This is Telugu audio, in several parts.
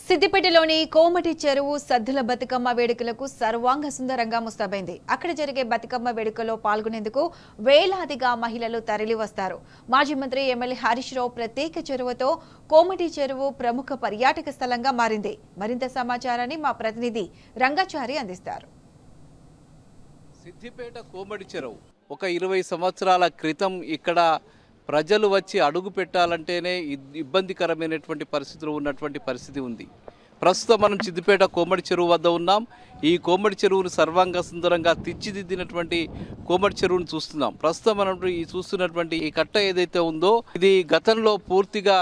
సిద్దిపేటలోని కోమటి చెరువు సద్దుల బతుకమ్మ వేడుకలకు సర్వాంగ సుందరంగా ముస్తాబైంది. అక్కడ జరిగే బతుకమ్మ వేడుకలో పాల్గొనేందుకు వేలాదిగా మహిళలు తరలివస్తారు. మాజీ మంత్రి ఎమ్మెల్యే హరీష్ రావు ప్రత్యేక చెరువుతో కోమటి చెరువు ప్రముఖ పర్యాటక స్థలంగా మారింది. మరింత సమాచారాన్ని మా ప్రతినిధి రంగాచారి అందిస్తారు. సిద్దిపేట కోమటి చెరువు ఒక 20 సంవత్సరాల క్రితం ఇక్కడ ప్రజలు వచ్చి అడుగు పెట్టాలంటేనే ఇబ్బందికరమైనటువంటి పరిస్థితులు ఉన్నటువంటి పరిస్థితి ఉంది. ప్రస్తుతం మనం సిద్దిపేట కోమటి చెరువు వద్ద ఉన్నాం. ఈ కోమటి చెరువును సర్వాంగ సుందరంగా తీర్చిదిద్దినటువంటి కోమటి చెరువును చూస్తున్నాం. ప్రస్తుతం మనం చూస్తున్నటువంటి ఈ కట్ట ఏదైతే ఉందో ఇది గతంలో పూర్తిగా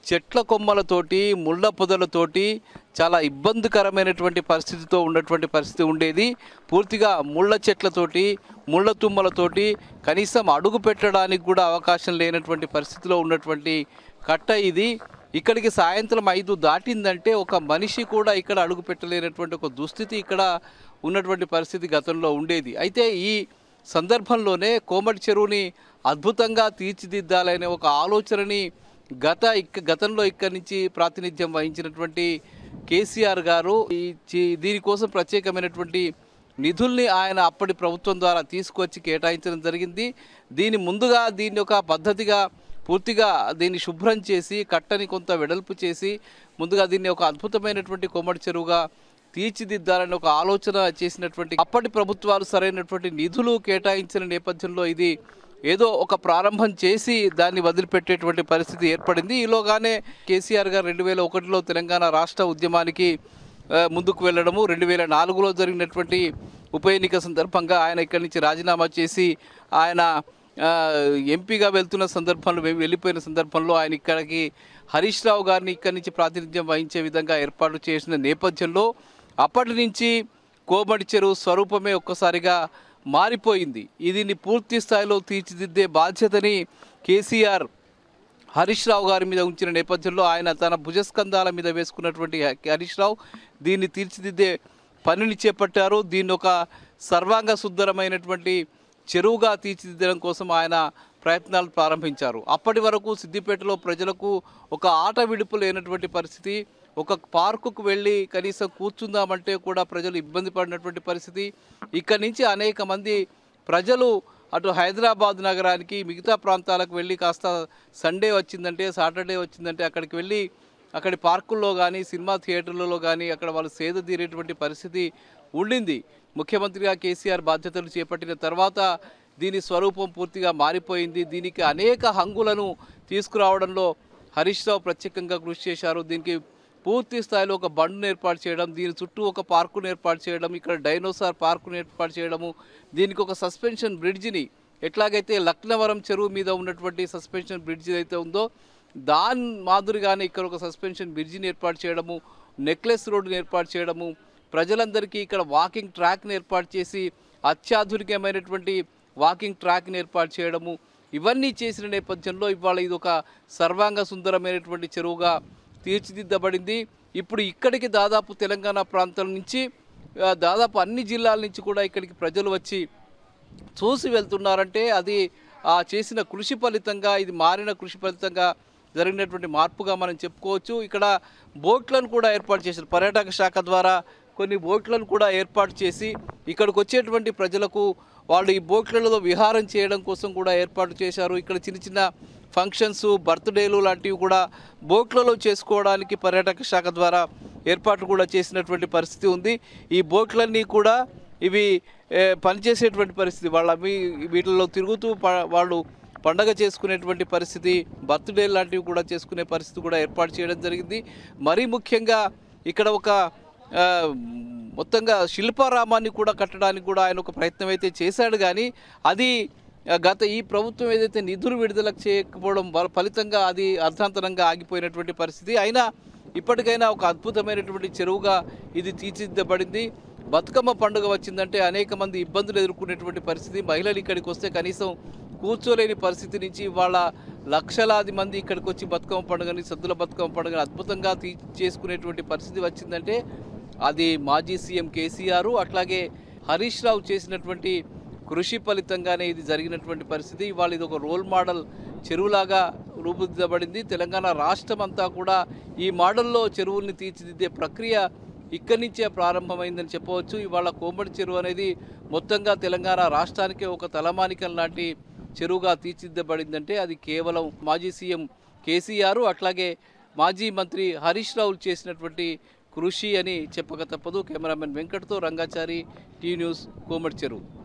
చెట్ల కొమ్మలతోటి ముళ్ళ పొదలతోటి చాలా ఇబ్బందికరమైనటువంటి పరిస్థితితో ఉన్నటువంటి పరిస్థితి ఉండేది. పూర్తిగా ముళ్ళ చెట్లతోటి ముళ్ళ తుమ్మలతోటి కనీసం అడుగు పెట్టడానికి కూడా అవకాశం లేనటువంటి పరిస్థితిలో ఉన్నటువంటి కట్ట ఇది. ఇక్కడికి సాయంత్రం 5 దాటిందంటే ఒక మనిషి కూడా ఇక్కడ అడుగు పెట్టలేనటువంటి ఒక దుస్థితి ఇక్కడ ఉన్నటువంటి పరిస్థితి గతంలో ఉండేది. అయితే ఈ సందర్భంలోనే కోమటి చెరువుని అద్భుతంగా తీర్చిదిద్దాలనే ఒక ఆలోచనని గతంలో ఇక్కడి నుంచి ప్రాతినిధ్యం వహించినటువంటి కేసీఆర్ గారు దీనికోసం ప్రత్యేకమైనటువంటి నిధుల్ని ఆయన అప్పటి ప్రభుత్వం ద్వారా తీసుకొచ్చి కేటాయించడం జరిగింది. దీన్ని ఒక పద్ధతిగా పూర్తిగా దీన్ని శుభ్రం చేసి కట్టని కొంత వెడల్పు చేసి ముందుగా దీన్ని ఒక అద్భుతమైనటువంటి కోమటి చెరువుగా తీర్చిదిద్దాలని ఒక ఆలోచన చేసినటువంటి అప్పటి ప్రభుత్వాలు సరైనటువంటి నిధులు కేటాయించిన నేపథ్యంలో ఇది ఏదో ఒక ప్రారంభం చేసి దాన్ని వదిలిపెట్టేటువంటి పరిస్థితి ఏర్పడింది. ఈలోగానే కేసీఆర్ గారు 2001లో తెలంగాణ రాష్ట్ర ఉద్యమానికి ముందుకు వెళ్ళడము, 2004లో జరిగినటువంటి ఉప ఎన్నిక సందర్భంగా ఆయన ఇక్కడి నుంచి రాజీనామా చేసి ఆయన ఎంపీగా వెళ్తున్న సందర్భంలో వెళ్ళిపోయిన సందర్భంలో ఆయన ఇక్కడికి హరీష్ రావు గారిని ఇక్కడి నుంచి ప్రాతినిధ్యం వహించే విధంగా ఏర్పాటు చేసిన నేపథ్యంలో అప్పటి నుంచి కోమటి చెరువు స్వరూపమే ఒక్కసారిగా మారిపోయింది. దీన్ని పూర్తి స్థాయిలో తీర్చిదిద్దే బాధ్యతని కేసీఆర్ హరీష్ రావు గారి మీద ఉంచిన నేపథ్యంలో ఆయన తన భుజస్కంధాల మీద వేసుకున్నటువంటి హరీష్ రావు దీన్ని తీర్చిదిద్దే పనిని చేపట్టారు. దీన్ని ఒక సర్వాంగ సుందరమైనటువంటి చెరువుగా తీర్చిదిద్దడం కోసం ఆయన ప్రయత్నాలు ప్రారంభించారు. అప్పటి వరకు సిద్దిపేటలో ప్రజలకు ఒక ఆట విడుపు లేనటువంటి పరిస్థితి, ఒక పార్కుకు వెళ్ళి కనీసం కూర్చుందామంటే కూడా ప్రజలు ఇబ్బంది పడినటువంటి పరిస్థితి. ఇక్కడి నుంచి అనేక మంది ప్రజలు అటు హైదరాబాద్ నగరానికి మిగతా ప్రాంతాలకు వెళ్ళి కాస్త సండే వచ్చిందంటే సాటర్డే వచ్చిందంటే అక్కడికి వెళ్ళి అక్కడి పార్కుల్లో కానీ సినిమా థియేటర్లలో కానీ అక్కడ వాళ్ళు సేద తీరేటువంటి పరిస్థితి ఉండింది. ముఖ్యమంత్రిగా కేసీఆర్ బాధ్యతలు చేపట్టిన తర్వాత దీని స్వరూపం పూర్తిగా మారిపోయింది. దీనికి అనేక హంగులను తీసుకురావడంలో హరీష్ రావు ప్రత్యేకంగా కృషి చేశారు. దీనికి పూర్తి స్థాయిలో ఒక బండును ఏర్పాటు చేయడం, దీని చుట్టూ ఒక పార్కును ఏర్పాటు చేయడం, ఇక్కడ డైనోసార్ పార్కును ఏర్పాటు చేయడము, దీనికి ఒక సస్పెన్షన్ బ్రిడ్జిని ఎట్లాగైతే లక్నవరం చెరువు మీద ఉన్నటువంటి సస్పెన్షన్ బ్రిడ్జ్ అయితే ఉందో దాని మాదిరిగానే ఇక్కడ ఒక సస్పెన్షన్ బ్రిడ్జిని ఏర్పాటు చేయడము, నెక్లెస్ రోడ్డును ఏర్పాటు చేయడము, ప్రజలందరికీ ఇక్కడ వాకింగ్ ట్రాక్ని ఏర్పాటు చేసి అత్యాధునికమైనటువంటి వాకింగ్ ట్రాక్ని ఏర్పాటు చేయడము, ఇవన్నీ చేసిన నేపథ్యంలో ఇవాళ ఇది ఒక సర్వాంగ సుందరమైనటువంటి చెరువుగా తీర్చిదిద్దబడింది. ఇప్పుడు ఇక్కడికి దాదాపు తెలంగాణ ప్రాంతం నుంచి దాదాపు అన్ని జిల్లాల నుంచి కూడా ఇక్కడికి ప్రజలు వచ్చి చూసి వెళ్తున్నారంటే అది చేసిన కృషి ఫలితంగా, ఇది మారిన కృషి ఫలితంగా జరిగినటువంటి మార్పుగా మనం చెప్పుకోవచ్చు. ఇక్కడ బోట్లను కూడా ఏర్పాటు చేశారు. పర్యాటక శాఖ ద్వారా కొన్ని బోట్లను కూడా ఏర్పాటు చేసి ఇక్కడికి వచ్చేటువంటి ప్రజలకు వాళ్ళు ఈ బోట్లలో విహారం చేయడం కోసం కూడా ఏర్పాటు చేశారు. ఇక్కడ చిన్న చిన్న ఫంక్షన్స్, బర్త్డేలు లాంటివి కూడా బోట్లలో చేసుకోవడానికి పర్యాటక శాఖ ద్వారా ఏర్పాటు కూడా చేసినటువంటి పరిస్థితి ఉంది. ఈ బోట్లన్నీ కూడా ఇవి పనిచేసేటువంటి పరిస్థితి, వీటిల్లో తిరుగుతూ వాళ్ళు పండగ చేసుకునేటువంటి పరిస్థితి, బర్త్డే లాంటివి కూడా చేసుకునే పరిస్థితి కూడా ఏర్పాటు చేయడం జరిగింది. మరీ ముఖ్యంగా ఇక్కడ ఒక మొత్తంగా శిల్పారామాన్ని కూడా కట్టడానికి కూడా ఆయన ఒక ప్రయత్నం అయితే చేశాడు. కానీ అది ఈ ప్రభుత్వం ఏదైతే నిధులు విడుదల చేయకపోవడం ఫలితంగా అది అర్థాంతరంగా ఆగిపోయినటువంటి పరిస్థితి. అయినా ఇప్పటికైనా ఒక అద్భుతమైనటువంటి చెరువుగా ఇది తీర్చిదిద్దబడింది. బతుకమ్మ పండుగ వచ్చిందంటే అనేక మంది ఇబ్బందులు ఎదుర్కొనేటువంటి పరిస్థితి. మహిళలు ఇక్కడికి వస్తే కనీసం కూర్చోలేని పరిస్థితి నుంచి వాళ్ళ లక్షలాది మంది ఇక్కడికి వచ్చి బతుకమ్మ పండుగని, సద్దుల బతుకమ్మ పండుగని అద్భుతంగా చేసుకునేటువంటి పరిస్థితి వచ్చిందంటే అది మాజీ సీఎం కేసీఆర్ అట్లాగే హరీష్ రావు చేసినటువంటి కృషి ఫలితంగానే ఇది జరిగినటువంటి పరిస్థితి. ఇవాళ ఇది ఒక రోల్ మోడల్ చెరువులాగా రూపుదిద్దబడింది. తెలంగాణ రాష్ట్రం అంతా కూడా ఈ మోడల్లో చెరువుల్ని తీర్చిదిద్దే ప్రక్రియ ఇక్కడి నుంచే ప్రారంభమైందని చెప్పవచ్చు. ఇవాళ కోమటి చెరువు అనేది మొత్తంగా తెలంగాణ రాష్ట్రానికే ఒక తలమానికం లాంటి చెరువుగా తీర్చిదిద్దబడిందంటే అది కేవలం మాజీ సీఎం కేసీఆర్ అట్లాగే మాజీ మంత్రి హరీష్ రావు చేసినటువంటి కృషి అని చెప్పక తప్పదు. కెమెరామెన్ వెంకట్తో రంగాచారి, టీ న్యూస్, కోమటి చెరువు.